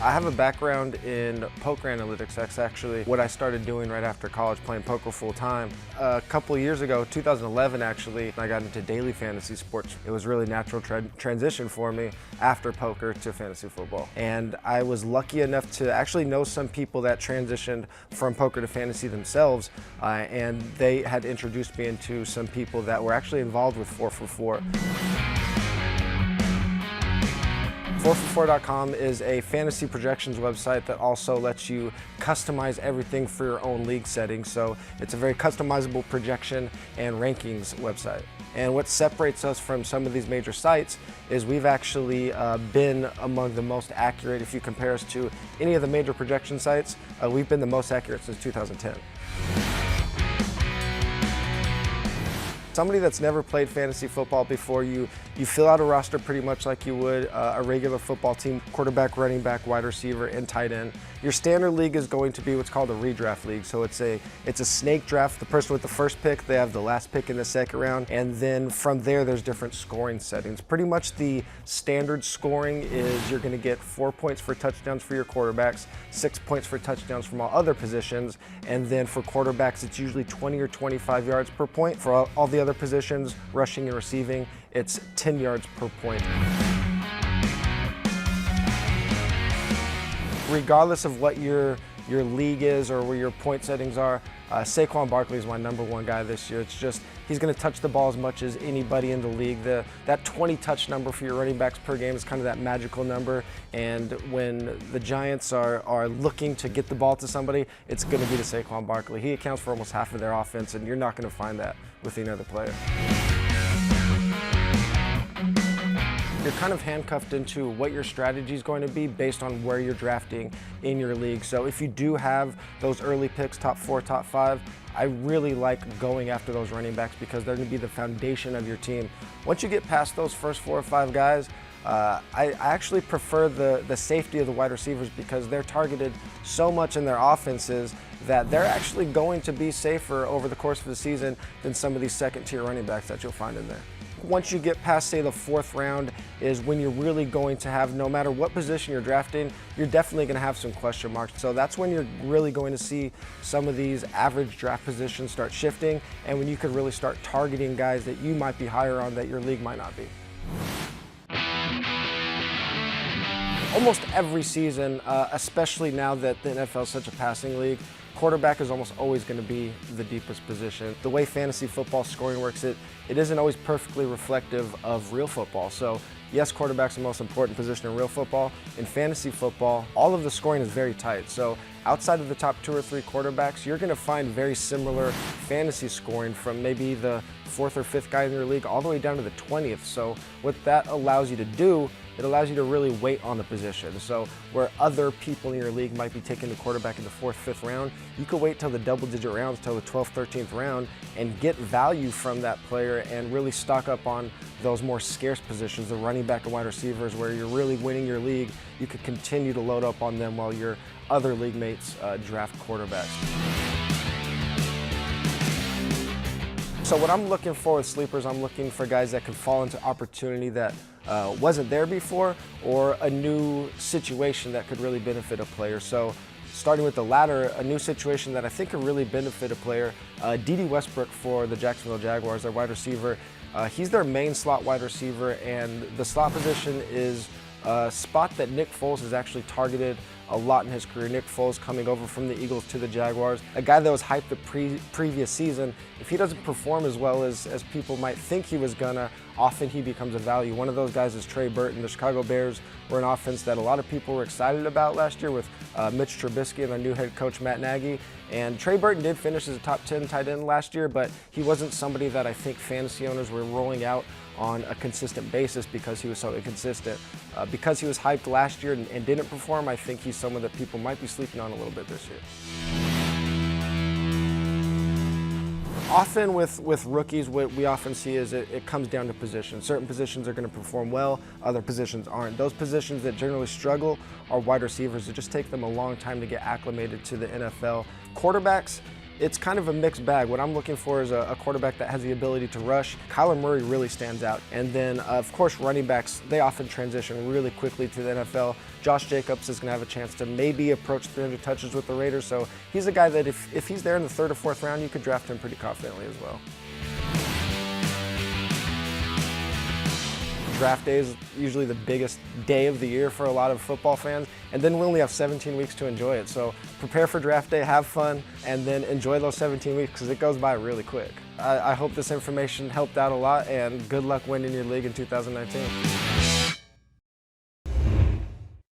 I have a background in poker analytics. That's actually what I started doing right after college, playing poker full time. A couple of years ago, 2011 actually, I got into daily fantasy sports. It was really natural transition for me after poker to fantasy football. And I was lucky enough to actually know some people that transitioned from poker to fantasy themselves, and they had introduced me into some people that were actually involved with 4for4. 4for4.com is a fantasy projections website that also lets you customize everything for your own league settings. So it's a very customizable projection and rankings website. And what separates us from some of these major sites is we've actually been among the most accurate. If you compare us to any of the major projection sites, we've been the most accurate since 2010. Somebody that's never played fantasy football before, you fill out a roster pretty much like you would a regular football team: quarterback, running back, wide receiver, and tight end. Your standard league is going to be what's called a redraft league. So it's a snake draft. The person with the first pick, they have the last pick in the second round, and then from there there's different scoring settings. Pretty much the standard scoring is you're going to get 4 points for touchdowns for your quarterbacks, 6 points for touchdowns from all other positions, and then for quarterbacks it's usually 20 or 25 yards per point. For all the other positions, rushing and receiving, it's 10 yards per point. Regardless of what your league is or where your point settings are, Saquon Barkley is my #1 guy this year. It's just, he's going to touch the ball as much as anybody in the league. That 20 touch number for your running backs per game is kind of that magical number, and when the Giants are looking to get the ball to somebody, it's going to be to Saquon Barkley. He accounts for almost half of their offense, and you're not going to find that with any other player. You're kind of handcuffed into what your strategy is going to be based on where you're drafting in your league. So if you do have those early picks, top 4, top 5, I really like going after those running backs because they're going to be the foundation of your team. Once you get past those first 4 or 5 guys, I actually prefer the safety of the wide receivers because they're targeted so much in their offenses that they're actually going to be safer over the course of the season than some of these second-tier running backs that you'll find in there. Once you get past, say, the 4th round is when you're really going to have, no matter what position you're drafting, you're definitely going to have some question marks. So that's when you're really going to see some of these average draft positions start shifting, and when you could really start targeting guys that you might be higher on that your league might not be. Almost every season, especially now that the NFL is such a passing league, quarterback is almost always going to be the deepest position. The way fantasy football scoring works, it isn't always perfectly reflective of real football. So yes, quarterback's the most important position in real football. In fantasy football, all of the scoring is very tight. So outside of the top 2 or 3 quarterbacks, you're going to find very similar fantasy scoring from maybe the 4th or 5th guy in your league all the way down to the 20th. So what that allows you to do, it allows you to really wait on the position. So where other people in your league might be taking the quarterback in the 4th, 5th round, you could wait till the double-digit rounds, till the 12th, 13th round, and get value from that player and really stock up on those more scarce positions, the running back and wide receivers, where you're really winning your league. You could continue to load up on them while your other league mates draft quarterbacks. So what I'm looking for with sleepers, I'm looking for guys that could fall into opportunity that wasn't there before, or a new situation that could really benefit a player. So starting with the latter, a new situation that I think could really benefit a player, D.D. Westbrook for the Jacksonville Jaguars, their wide receiver. He's their main slot wide receiver, and the slot position is a spot that Nick Foles has actually targeted a lot in his career. Nick Foles coming over from the Eagles to the Jaguars, a guy that was hyped the previous season. If he doesn't perform as well as people might think he was gonna, often he becomes a value. One of those guys is Trey Burton. The Chicago Bears were an offense that a lot of people were excited about last year with Mitch Trubisky and their new head coach Matt Nagy. And Trey Burton did finish as a top 10 tight end last year, but he wasn't somebody that I think fantasy owners were rolling out on a consistent basis because he was so inconsistent. Because he was hyped last year and didn't perform, I think he's someone that people might be sleeping on a little bit this year. Often with rookies, what we often see is it comes down to positions. Certain positions are going to perform well, other positions aren't. Those positions that generally struggle are wide receivers. It just takes them a long time to get acclimated to the NFL. Quarterbacks, it's kind of a mixed bag. What I'm looking for is a quarterback that has the ability to rush. Kyler Murray really stands out. And then, of course, running backs, they often transition really quickly to the NFL. Josh Jacobs is going to have a chance to maybe approach 300 touches with the Raiders, so he's a guy that if he's there in the 3rd or 4th round, you could draft him pretty confidently as well. Draft day is usually the biggest day of the year for a lot of football fans, and then we only have 17 weeks to enjoy it. So prepare for draft day, have fun, and then enjoy those 17 weeks because it goes by really quick. I hope this information helped out a lot, and good luck winning your league in 2019.